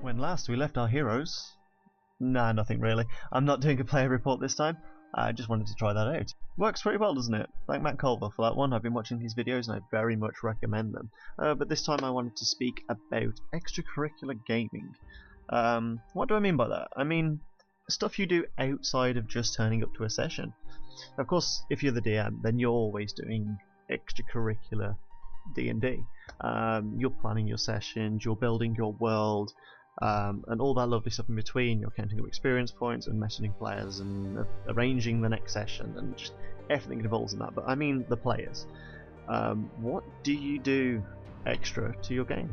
When last we left our heroes... Nah, nothing really. I'm not doing a player report this time. I just wanted to try that out. Works pretty well, doesn't it? Thank Matt Culver for that one. I've been watching his videos and I very much recommend them. But this time I wanted to speak about extracurricular gaming. What do I mean by that? I mean stuff you do outside of just turning up to a session. Of course, if you're the DM, then you're always doing extracurricular D&D. You're planning your sessions, you're building your world, and all that lovely stuff in between. You're counting up experience points and messaging players and arranging the next session and just everything that involves in that. But I mean the players. What do you do extra to your game?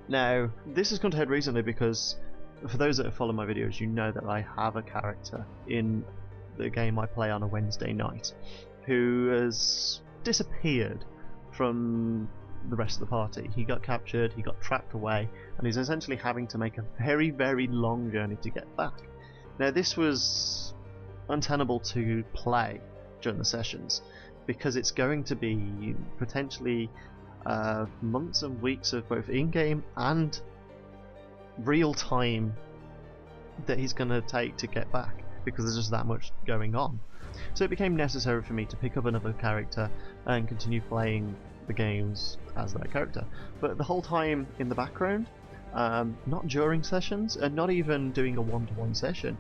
Now, this has come to head recently because for those that have followed my videos, you know that I have a character in the game I play on a Wednesday night who has disappeared from the rest of the party. He got captured, he got trapped away, and he's essentially having to make a very, very long journey to get back. Now, this was untenable to play during the sessions because it's going to be potentially months and weeks of both in-game and real time that he's going to take to get back because there's just that much going on. So it became necessary for me to pick up another character and continue playing the games as that character. But the whole time in the background, not during sessions and not even doing a one-to-one session,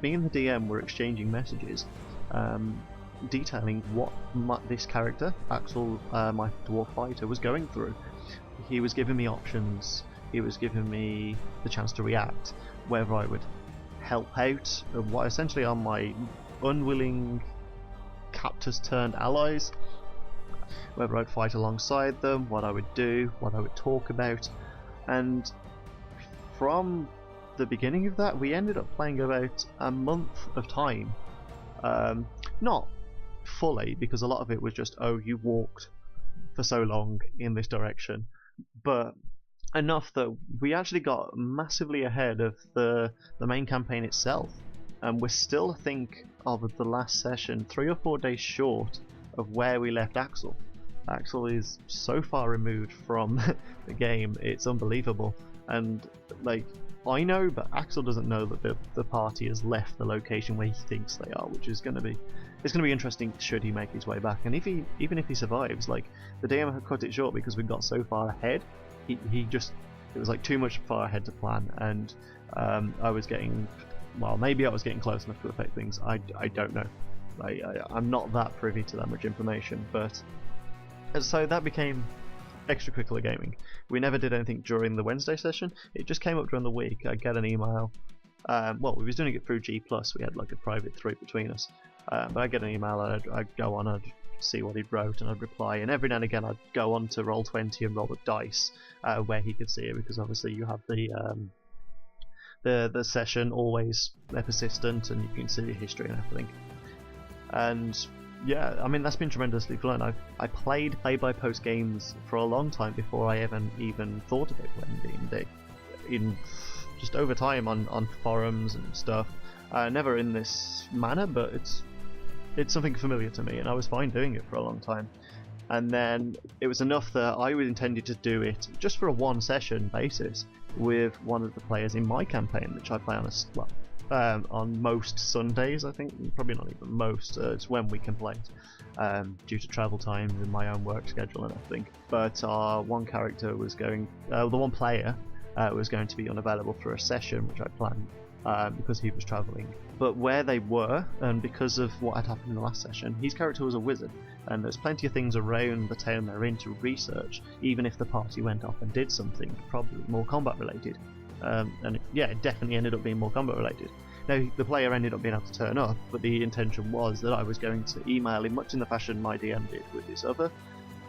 me and the DM were exchanging messages detailing what this character, Axel, my dwarf fighter, was going through. He was giving me options, he was giving me the chance to react, whether I would help out what essentially are my unwilling captors turned allies, whether I'd fight alongside them, what I would do, what I would talk about. And from the beginning of that, we ended up playing about a month of time. Not fully, because a lot of it was just, oh, you walked for so long in this direction, but enough that we actually got massively ahead of the main campaign itself. And we're still, I think, of the last session 3 or 4 days short of where we left Axel. Axel is so far removed from the game, it's unbelievable. And like, I know, but Axel doesn't know that the party has left the location where he thinks they are, which is going to be interesting should he make his way back. And even if he survives, like, the DM had cut it short because we got so far ahead. It was like too much far ahead to plan, and I was getting, well, maybe I was getting close enough to affect things. I don't know. I'm not that privy to that much information, but so that became extracurricular gaming. We never did anything during the Wednesday session. It just came up during the week. I'd get an email. Well, we was doing it through G+. We had like a private thread between us. But I'd get an email and I'd go on, I'd see what he'd wrote, and I'd reply. And every now and again, I'd go on to Roll20 and roll the dice where he could see it, because obviously you have the session always persistent, and you can see the history and everything. And yeah, I mean, that's been tremendously fun. I played play-by-post games for a long time before I even thought about playing D&D. In just over time on forums and stuff. Never in this manner, but it's something familiar to me, and I was fine doing it for a long time. And then it was enough that I intended to do it just for a one-session basis with one of the players in my campaign, which I play on most Sundays, I think. Probably not even most. It's when we can play it, due to travel times and my own work schedule and everything. But our one character was going, the one player was going to be unavailable for a session, which I planned because he was travelling. But where they were, and because of what had happened in the last session, his character was a wizard, and there's plenty of things around the town they're in to research, even if the party went off and did something probably more combat related. And it definitely ended up being more combat related. Now, the player ended up being able to turn up, but the intention was that I was going to email him, much in the fashion my DM did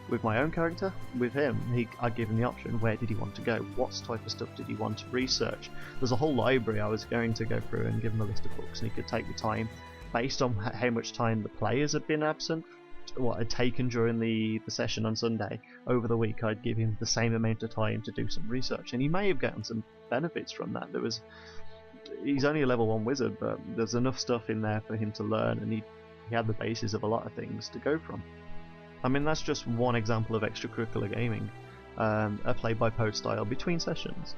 with my own character. With him, I'd give him the option, where did he want to go, what type of stuff did he want to research. There's a whole library I was going to go through and give him a list of books, and he could take the time, based on how much time the players had been absent, what had taken during the session on Sunday. Over the week, I'd give him the same amount of time to do some research, and he may have gotten some benefits from that. He's only a level 1 wizard, but there's enough stuff in there for him to learn, and he had the basis of a lot of things to go from. I mean, that's just one example of extracurricular gaming, a play-by-post style between sessions.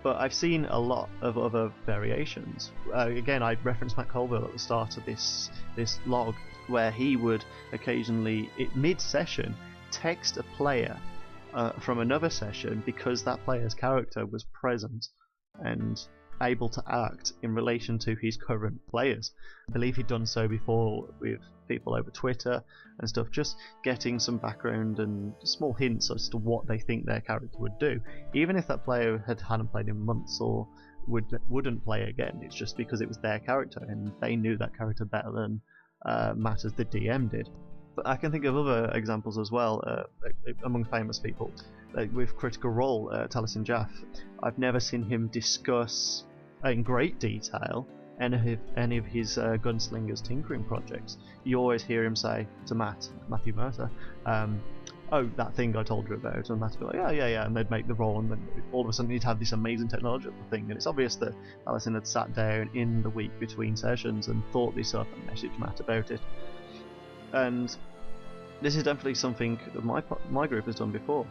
But I've seen a lot of other variations. Again, I referenced Matt Colville at the start of this log, where he would occasionally, mid-session, text a player from another session because that player's character was present and able to act in relation to his current players. I believe he'd done so before with people over Twitter and stuff, just getting some background and small hints as to what they think their character would do, even if that player hadn't played in months or wouldn't play again. It's just because it was their character and they knew that character better than Matt as the DM did. But I can think of other examples as well among famous people. With Critical Role, Taliesin Jaff, I've never seen him discuss in great detail any of his Gunslinger's tinkering projects. You always hear him say to Matthew Mercer, oh, that thing I told you about, and Matt would be like, yeah, and they'd make the roll, and then all of a sudden he'd have this amazing technological thing, and it's obvious that Taliesin had sat down in the week between sessions and thought this up and messaged Matt about it. And this is definitely something that my group has done before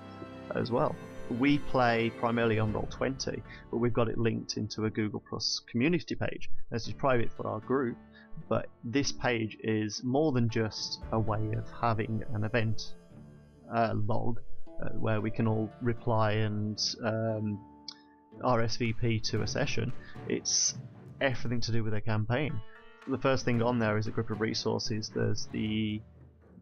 as well. We play primarily on Roll20, but we've got it linked into a Google Plus community page. This is private for our group, but this page is more than just a way of having an event log where we can all reply and RSVP to a session. It's everything to do with a campaign. The first thing on there is a group of resources. There's the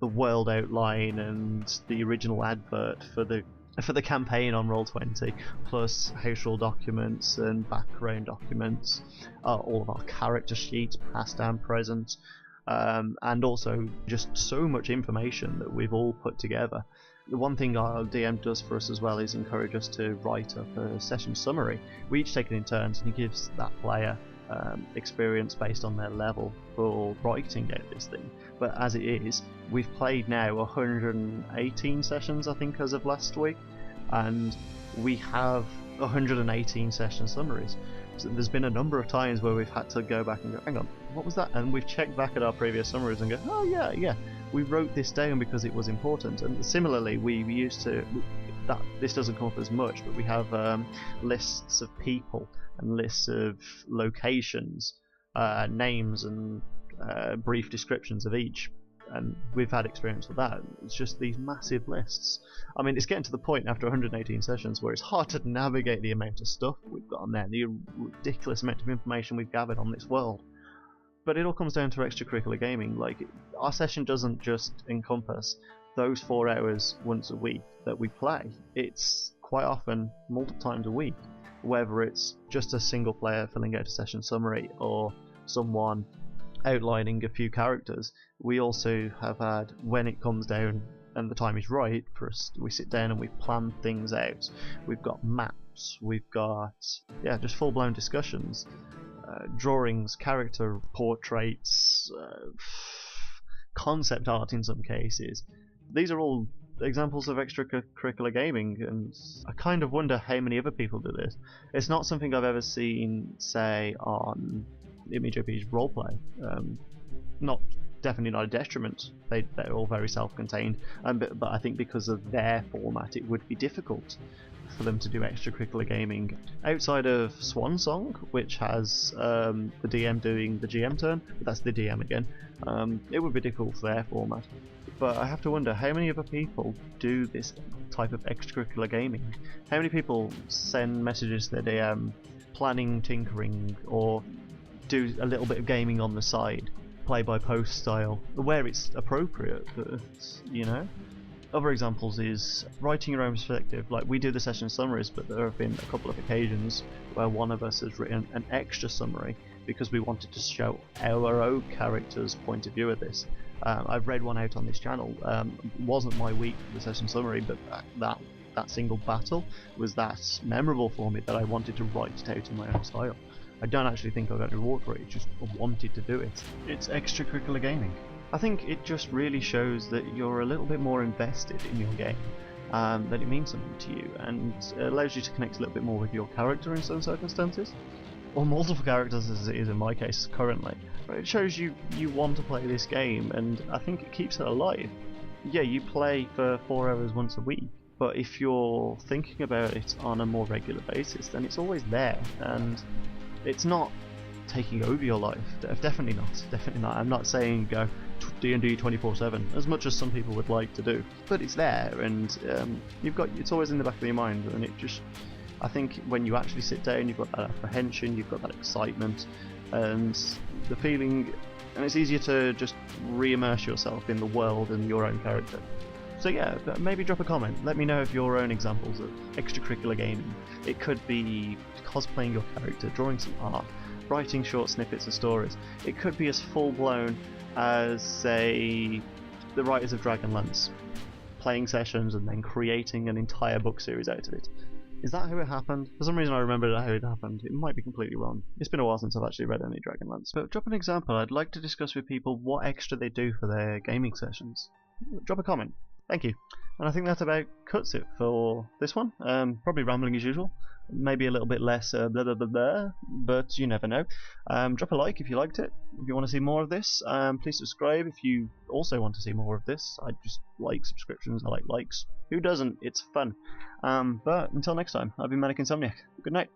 world outline and the original advert for the campaign on Roll20, plus house rule documents and background documents, all of our character sheets, past and present, and also just so much information that we've all put together. The one thing our DM does for us as well is encourage us to write up a session summary. We each take it in turns, and he gives that player experience based on their level for writing out this thing. But as it is, we've played now 118 sessions, I think, as of last week, and we have 118 session summaries. So there's been a number of times where we've had to go back and go, hang on, what was that? And we've checked back at our previous summaries and go, oh yeah, we wrote this down because it was important. And similarly, we used to, this doesn't come up as much, but we have lists of people and lists of locations, names and brief descriptions of each, and we've had experience with that. It's just these massive lists. I mean, it's getting to the point after 118 sessions where it's hard to navigate the amount of stuff we've got on there, the ridiculous amount of information we've gathered on this world. But it all comes down to extracurricular gaming. Like, our session doesn't just encompass those 4 hours once a week that we play. It's quite often multiple times a week, whether it's just a single player filling out a session summary or someone outlining a few characters. We also have had, when it comes down and the time is right for us, we sit down and we plan things out. We've got maps, we've got just full-blown discussions, drawings, character portraits, concept art in some cases. These are all examples of extracurricular gaming, and I kind of wonder how many other people do this. It's not something I've ever seen, say, on Image OP's roleplay. Definitely not a detriment. They're all very self-contained, but I think because of their format, it would be difficult for them to do extracurricular gaming outside of Swan Song, which has the DM doing the GM turn, but that's the DM again. It would be difficult for their format. But I have to wonder how many other people do this type of extracurricular gaming. How many people send messages to their DM planning tinkering, or do a little bit of gaming on the side, play-by-post style, where it's appropriate, but, you know? Other examples is writing your own perspective. Like, we do the session summaries, but there have been a couple of occasions where one of us has written an extra summary because we wanted to show our own character's point of view of this. I've read one out on this channel. It wasn't my week for the session summary, but that single battle was that memorable for me that I wanted to write it out in my own style. I don't actually think I got a reward for it, just wanted to do it. It's extracurricular gaming. I think it just really shows that you're a little bit more invested in your game, that it means something to you, and it allows you to connect a little bit more with your character in some circumstances, or multiple characters as it is in my case currently. It shows you want to play this game, and I think it keeps it alive. Yeah, you play for 4 hours once a week, But if you're thinking about it on a more regular basis, then it's always there, and it's not taking over your life. Definitely not. Definitely not. I'm not saying go D&D 24/7, as much as some people would like to do. But it's there, and it's always in the back of your mind, and it just. I think when you actually sit down, you've got that apprehension, you've got that excitement, and the feeling, and it's easier to just re-immerse yourself in the world and your own character. So yeah, maybe drop a comment. Let me know of your own examples of extracurricular gaming. It could be cosplaying your character, drawing some art, writing short snippets of stories. It could be as full-blown as, say, the writers of Dragonlance, playing sessions and then creating an entire book series out of it. Is that how it happened? For some reason I remember how it happened. It might be completely wrong. It's been a while since I've actually read any Dragonlance. But drop an example. I'd like to discuss with people what extra they do for their gaming sessions. Drop a comment. Thank you. And I think that about cuts it for this one. Probably rambling as usual. Maybe a little bit less blah blah blah blah, but you never know. Drop a like if you liked it. If you want to see more of this, please subscribe if you also want to see more of this. I just like subscriptions, I like likes. Who doesn't? It's fun. But until next time, I've been Manic Insomniac. Good night.